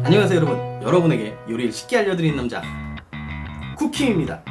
안녕하세요 여러분, 여러분에게 요리를 쉽게 알려드리는 남자 쿠킹입니다.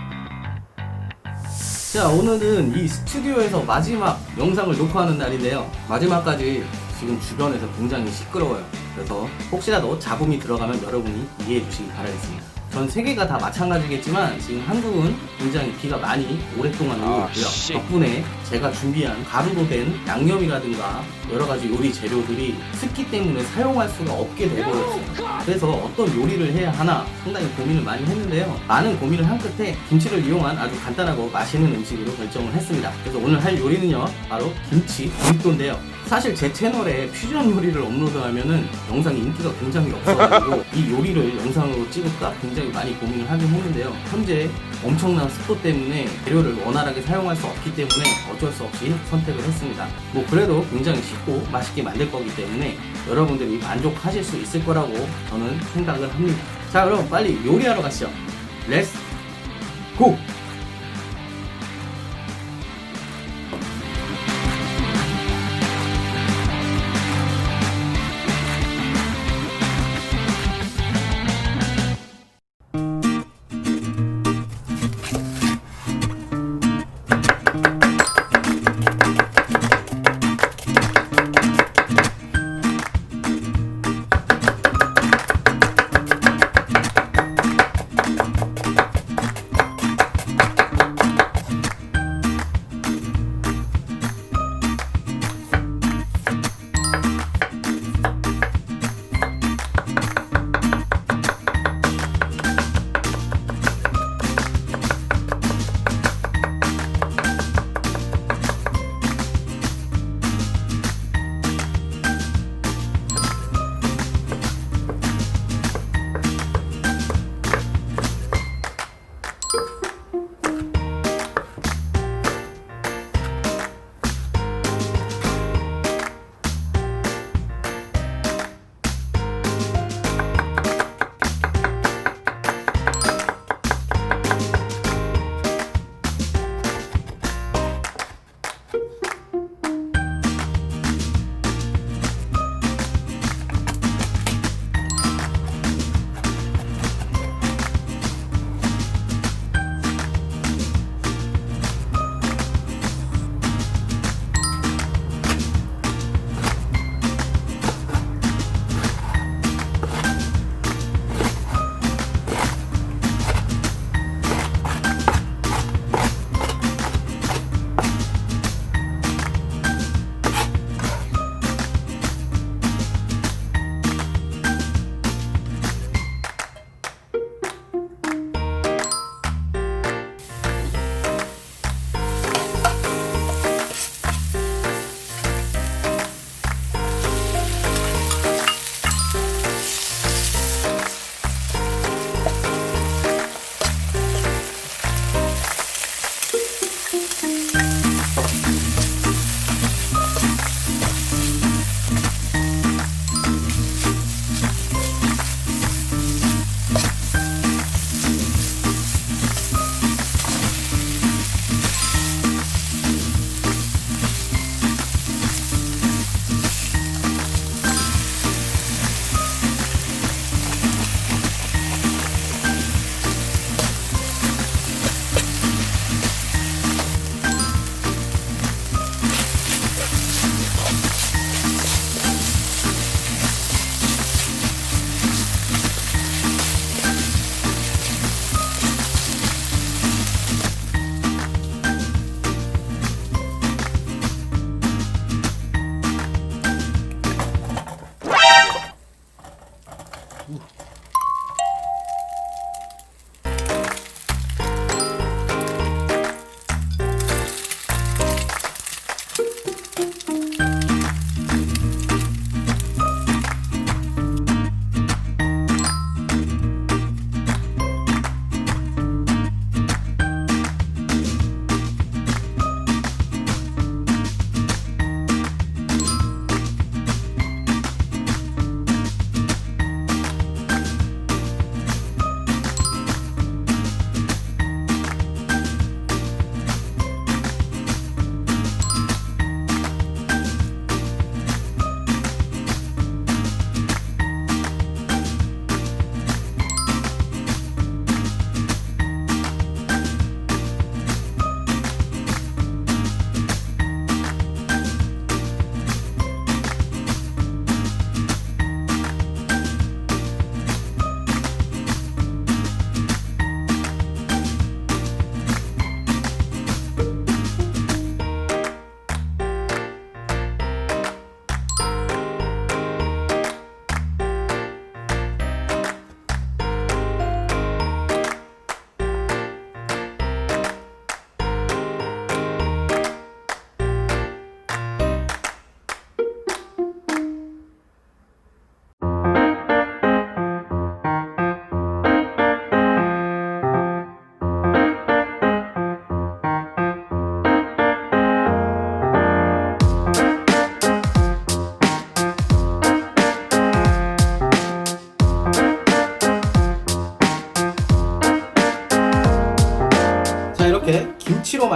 자, 오늘은 이 스튜디오에서 마지막 영상을 녹화하는 날인데요, 마지막까지 지금 주변에서 굉장히 시끄러워요. 그래서 혹시라도 잡음이 들어가면 여러분이 이해해 주시기 바라겠습니다. 전 세계가 다 마찬가지겠지만 지금 한국은 굉장히 비가 많이 오랫동안 오고 있고요. 덕분에 제가 준비한 가루로 된 양념이라든가 여러가지 요리 재료들이 습기 때문에 사용할 수가 없게 돼버렸어요. 그래서 어떤 요리를 해야 하나 상당히 고민을 많이 했는데요, 많은 고민을 한 끝에 김치를 이용한 아주 간단하고 맛있는 음식으로 결정을 했습니다. 그래서 오늘 할 요리는요, 바로 김치 굴도인데요. 사실 제 채널에 퓨전 요리를 업로드하면은 영상이 인기가 굉장히 없어가지고 이 요리를 영상으로 찍을까 굉장히 많이 고민을 하긴 했는데요, 현재 엄청난 습도 때문에 재료를 원활하게 사용할 수 없기 때문에 어쩔 수 없이 선택을 했습니다. 뭐 그래도 굉장히 쉽고 맛있게 만들 거기 때문에 여러분들이 만족하실 수 있을 거라고 저는 생각을 합니다. 자, 그럼 빨리 요리하러 가시죠. 렛츠 고!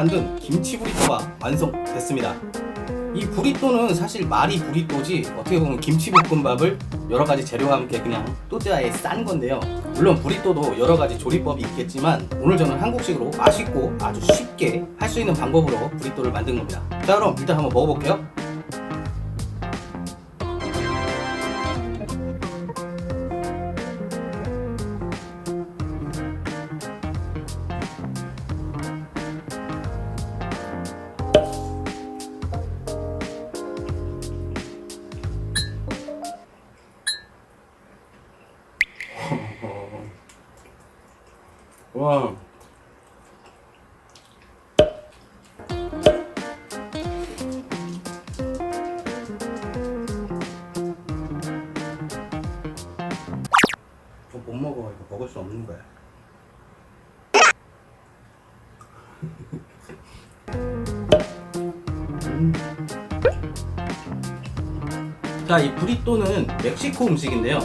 만든 김치 브리또가 완성됐습니다. 이 브리또는 사실 말이 브리또지 어떻게 보면 김치볶음밥을 여러가지 재료와 함께 그냥 또띠아에 싼 건데요. 물론 브리또도 여러가지 조리법이 있겠지만 오늘 저는 한국식으로 맛있고 아주 쉽게 할 수 있는 방법으로 브리또를 만든 겁니다. 자, 그럼 일단 한번 먹어볼게요. 와. 저 못 먹어. 이거 먹을 수 없는 거야. 자, 이 브리또는 멕시코 음식인데요.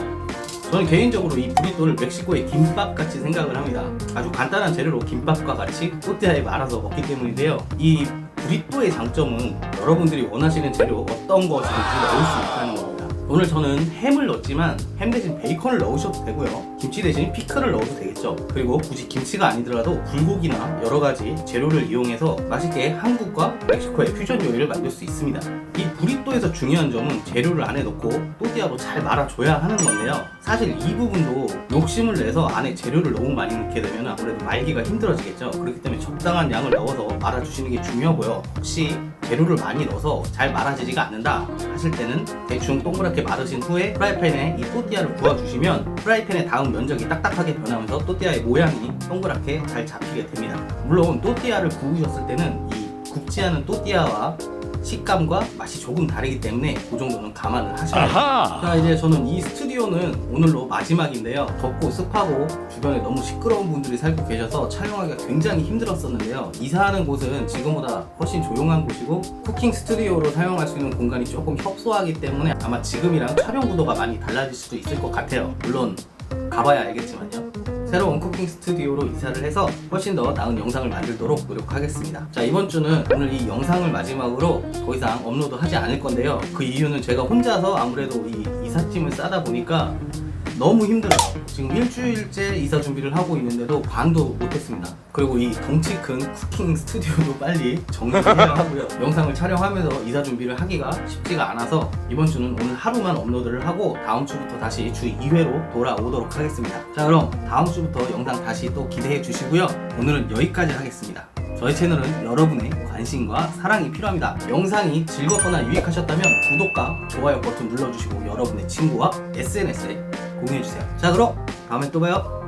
저는 개인적으로 이 브리또를 멕시코의 김밥 같이 생각을 합니다. 아주 간단한 재료로 김밥과 같이 또띠아에 말아서 먹기 때문인데요. 이 브리또의 장점은 여러분들이 원하시는 재료 어떤 것이든지 넣을 수 있다는 겁니다. 오늘 저는 햄을 넣었지만 햄 대신 베이컨을 넣으셔도 되고요. 김치 대신 피클을 넣어도 되겠죠. 그리고 굳이 김치가 아니더라도 불고기나 여러가지 재료를 이용해서 맛있게 한국과 멕시코의 퓨전 요리를 만들 수 있습니다. 이 브리또에서 중요한 점은 재료를 안에 넣고 또띠아로 잘 말아줘야 하는 건데요. 사실 이 부분도 욕심을 내서 안에 재료를 너무 많이 넣게 되면 아무래도 말기가 힘들어지겠죠. 그렇기 때문에 적당한 양을 넣어서 말아주시는 게 중요하고요. 혹시 재료를 많이 넣어서 잘 말아지지가 않는다 하실 때는 대충 동그랗게 마르신 후에 프라이팬에 이 또띠아를 구워주시면 프라이팬의 닿은 면적이 딱딱하게 변하면서 또띠아의 모양이 동그랗게 잘 잡히게 됩니다. 물론 또띠아를 구우셨을 때는 이 굽지 않은 또띠아와 식감과 맛이 조금 다르기 때문에 그 정도는 감안을 하셔야 돼요. 자, 이제 저는 이 스튜디오는 오늘로 마지막인데요. 덥고 습하고 주변에 너무 시끄러운 분들이 살고 계셔서 촬영하기가 굉장히 힘들었었는데요. 이사하는 곳은 지금보다 훨씬 조용한 곳이고 쿠킹 스튜디오로 사용할 수 있는 공간이 조금 협소하기 때문에 아마 지금이랑 촬영 구도가 많이 달라질 수도 있을 것 같아요. 물론 가봐야 알겠지만요. 새로운 쿠킹 스튜디오로 이사를 해서 훨씬 더 나은 영상을 만들도록 노력하겠습니다. 자, 이번 주는 오늘 이 영상을 마지막으로 더 이상 업로드 하지 않을 건데요. 그 이유는 제가 혼자서 아무래도 이 이삿짐을 싸다 보니까 너무 힘들어요. 지금 일주일째 이사 준비를 하고 있는데도 반도 못했습니다. 그리고 이 덩치 큰 쿠킹 스튜디오도 빨리 정리를 해야 하고요. 영상을 촬영하면서 이사 준비를 하기가 쉽지가 않아서 이번 주는 오늘 하루만 업로드를 하고 다음 주부터 다시 주 2회로 돌아오도록 하겠습니다. 자, 그럼 다음 주부터 영상 다시 또 기대해 주시고요. 오늘은 여기까지 하겠습니다. 저희 채널은 여러분의 관심과 사랑이 필요합니다. 영상이 즐겁거나 유익하셨다면 구독과 좋아요 버튼 눌러주시고 여러분의 친구와 SNS에 공유해주세요. 자, 그럼 다음에 또 봐요.